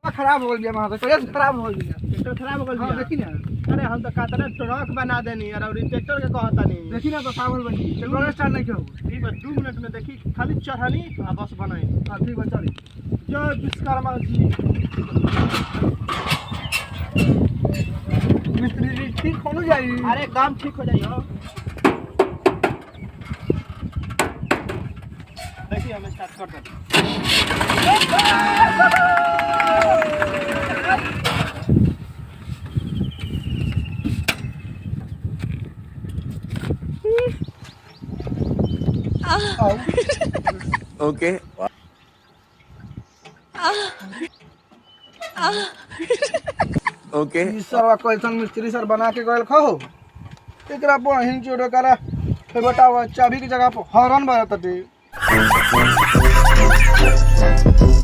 खराब हो गया वहां पे खराब हो गया ट्रैक्टर खराब हो गया। हां देखी ना अरे हम तो कातरा ट्रक बना देनी और ट्रैक्टर के कहता नहीं देखी ना तो सावल बन गई चलो स्टार्ट नहीं क्यों ठीक है 2 मिनट में देखी खाली चढ़ानी आ बस बनाई। हां ठीक है चली जय विश्वकर्मा जी। मिस्त्री जी ठीक हो जाई अरे काम ठीक हो जाइए। देखिए हम स्टार्ट कर देते ओके ओके सर कैसन मिस्त्री सर बना के गयल खो एकरा बहिन जोड़ो करा फिर बताओ चाबी की जगह पर हॉर्न बजाता थे